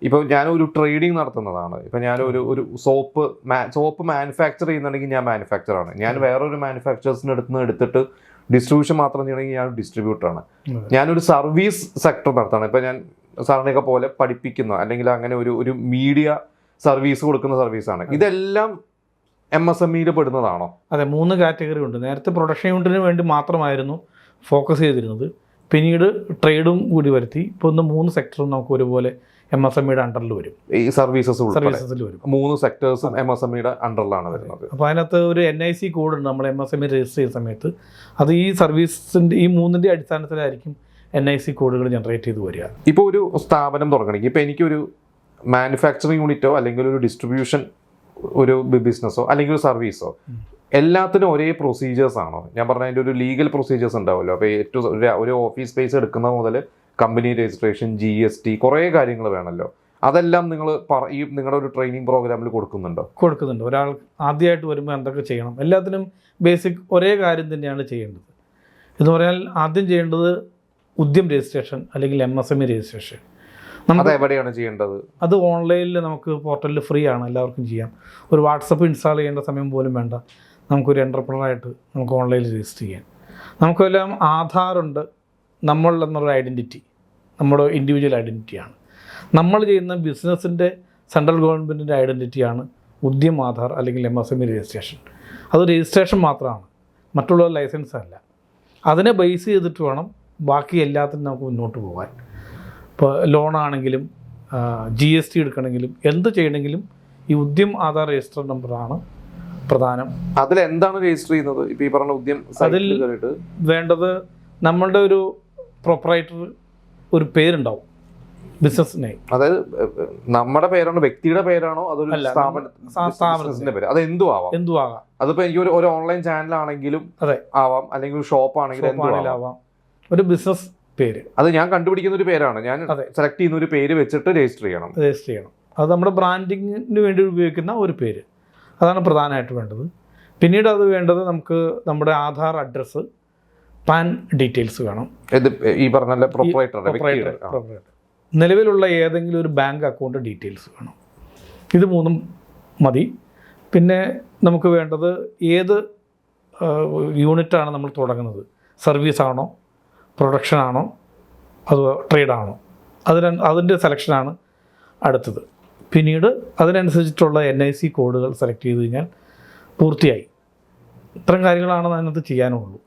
ഇപ്പോൾ ഞാനൊരു ട്രേഡിങ് നടത്തുന്നതാണ്. ഇപ്പം ഞാനൊരു സോപ്പ് മാനുഫാക്ചർ ചെയ്യുന്നുണ്ടെങ്കിൽ ഞാൻ മാനുഫാക്ചറാണ്. ഞാൻ വേറൊരു മാനുഫാക്ചേഴ്സിൻ്റെ എടുത്തിട്ട് ഡിസ്ട്രിബ്യൂഷൻ മാത്രം ചെയ്യണമെങ്കിൽ ഞാൻ ഡിസ്ട്രിബ്യൂട്ടറാണ്. ഞാനൊരു സർവീസ് സെക്ടർ നടത്താണ്. ഇപ്പം ഞാൻ സാറിനെയൊക്കെ പോലെ പഠിപ്പിക്കുന്ന അല്ലെങ്കിൽ അങ്ങനെ ഒരു മീഡിയ സർവീസ് കൊടുക്കുന്ന സർവീസാണ്. ഇതെല്ലാം MSMEയിൽ പെടുന്നതാണോ? അതെ, 3 കാറ്റഗറി ഉണ്ട്. നേരത്തെ പ്രൊഡക്ഷൻ യൂണിറ്റിന് വേണ്ടി മാത്രമായിരുന്നു ഫോക്കസ് ചെയ്തിരുന്നത്. പിന്നീട് ട്രേഡും കൂടി വരുത്തി. ഇപ്പോൾ 3 സെക്ടറും നമുക്ക് ഒരുപോലെ MSMEയുടെ അണ്ടറിൽ വരും. ഈ സർവീസസിൽ വരും. 3 സെക്ടേഴ്സും MSMEയുടെ അണ്ടറിലാണ് വരുന്നത്. അപ്പോൾ അതിനകത്ത് ഒരു NIC കോഡ് ഉണ്ട്. നമ്മൾ MSME രജിസ്റ്റർ ചെയ്യുന്ന സമയത്ത് അത് ഈ സർവീസിൻ്റെ ഈ 3ൻ്റെ അടിസ്ഥാനത്തിലായിരിക്കും NIC കോഡുകൾ ജനറേറ്റ് ചെയ്ത് വരിക. ഇപ്പോൾ ഒരു സ്ഥാപനം തുടങ്ങണമെങ്കിൽ ഇപ്പോൾ എനിക്കൊരു മാനുഫാക്ചറിങ് യൂണിറ്റോ അല്ലെങ്കിൽ ഒരു ഡിസ്ട്രിബ്യൂഷൻ ഒരു ബിസിനസ്സോ അല്ലെങ്കിൽ ഒരു സർവീസോ എല്ലാത്തിനും ഒരേ പ്രൊസീജിയേഴ്സ് ആണോ? ഞാൻ പറഞ്ഞ അതിൻ്റെ ഒരു ലീഗൽ പ്രൊസീജിയേഴ്സ് ഉണ്ടാവുമല്ലോ. അപ്പോൾ ഏറ്റവും ഒരു ഓഫീസ് സ്പേസ് എടുക്കുന്ന മുതൽ കമ്പനി രജിസ്ട്രേഷൻ, GST കുറേ കാര്യങ്ങൾ വേണമല്ലോ. അതെല്ലാം നിങ്ങൾ ഈ നിങ്ങളുടെ ഒരു ട്രെയിനിങ് പ്രോഗ്രാമിൽ കൊടുക്കുന്നുണ്ട്. ഒരാൾ ആദ്യമായിട്ട് വരുമ്പോൾ എന്തൊക്കെ ചെയ്യണം, എല്ലാത്തിനും ബേസിക് ഒരേ കാര്യം തന്നെയാണ് ചെയ്യേണ്ടത്. എന്ന് പറഞ്ഞാൽ ആദ്യം ചെയ്യേണ്ടത് ഉദ്യം രജിസ്ട്രേഷൻ അല്ലെങ്കിൽ MSME രജിസ്ട്രേഷൻ. അത് എവിടെയാണ് ചെയ്യേണ്ടത്? അത് ഓൺലൈനിൽ നമുക്ക് പോർട്ടലിൽ ഫ്രീ ആണ്, എല്ലാവർക്കും ചെയ്യാം. ഒരു വാട്സപ്പ് ഇൻസ്റ്റാൾ ചെയ്യേണ്ട സമയം പോലും വേണ്ട. നമുക്കൊരു എൻ്റർപ്രണറായിട്ട് നമുക്ക് ഓൺലൈനിൽ രജിസ്റ്റർ ചെയ്യാം. നമുക്കെല്ലാം ആധാറുണ്ട്. നമ്മൾ എന്നൊരു ഐഡൻറ്റിറ്റി നമ്മുടെ ഇൻഡിവിജ്വൽ ഐഡൻറ്റിറ്റിയാണ്. നമ്മൾ ചെയ്യുന്ന ബിസിനസ്സിൻ്റെ സെൻട്രൽ ഗവൺമെൻറ്റിൻ്റെ ഐഡൻറ്റിറ്റിയാണ് ഉദ്യം ആധാർ അല്ലെങ്കിൽ MSME രജിസ്ട്രേഷൻ. അത് രജിസ്ട്രേഷൻ മാത്രമാണ്, മറ്റുള്ള ലൈസൻസ് അല്ല. അതിനെ ബേസ് ചെയ്തിട്ട് വേണം ബാക്കി എല്ലാത്തിനും നമുക്ക് മുന്നോട്ട് പോകാൻ. ഇപ്പോൾ ലോണാണെങ്കിലും GST എടുക്കണമെങ്കിലും എന്ത് ചെയ്യണമെങ്കിലും ഈ ഉദ്യം ആധാർ രജിസ്റ്റർ നമ്പറാണ് പ്രധാനം. അതിലെന്താണ് രജിസ്റ്റർ ചെയ്യുന്നത്? ഇപ്പോൾ ഈ പറഞ്ഞ ഉദ്യം അതിൽ വേണ്ടത് നമ്മളുടെ ഒരു പ്രൊപ്പറേറ്റർ ഒരു പേരുണ്ടാവും, ബിസിനസ് നെയിം. അതായത് നമ്മുടെ പേരാണോ, വ്യക്തിയുടെ പേരാണോ, അതൊരു സ്ഥാപനത്തിന്റെ പേര്? അത് എന്തും ആവാം. അതിപ്പോൾ എനിക്ക് ഒരു ഓൺലൈൻ ചാനലാണെങ്കിലും അതെ ആവാം, അല്ലെങ്കിൽ ഒരു ഷോപ്പ് ആണെങ്കിലും ആവാം. ഒരു ബിസിനസ് പേര് അത് ഞാൻ കണ്ടുപിടിക്കുന്ന ഒരു പേരാണ്. ഞാൻ സെലക്ട് ചെയ്യുന്ന ഒരു പേര് വെച്ചിട്ട് രജിസ്റ്റർ ചെയ്യണം. അത് നമ്മുടെ ബ്രാൻഡിങ്ങിന് വേണ്ടി ഉപയോഗിക്കുന്ന ഒരു പേര്. അതാണ് പ്രധാനമായിട്ട് വേണ്ടത്. പിന്നീട് അത് വേണ്ടത് നമുക്ക് നമ്മുടെ ആധാർ അഡ്രസ്സ്, പാൻ ഡീറ്റെയിൽസ് വേണം. ഈ പറഞ്ഞ പ്രൊപ്പറേറ്റർ നിലവിലുള്ള ഏതെങ്കിലും ഒരു ബാങ്ക് അക്കൗണ്ട് ഡീറ്റെയിൽസ് വേണം. ഇത് 3 മതി. പിന്നെ നമുക്ക് വേണ്ടത് ഏത് യൂണിറ്റാണ് നമ്മൾ തുടങ്ങുന്നത്, സർവീസാണോ, പ്രൊഡക്ഷനാണോ, അതോ ട്രേഡാണോ, അതിൻ്റെ സെലക്ഷനാണ് അടുത്തത്. പിന്നീട് അതിനനുസരിച്ചിട്ടുള്ള NIC കോഡുകൾ സെലക്ട് ചെയ്ത് കഴിഞ്ഞാൽ പൂർത്തിയായി. ഇത്തരം കാര്യങ്ങളാണ് അതിനകത്ത് ചെയ്യാനുള്ളൂ.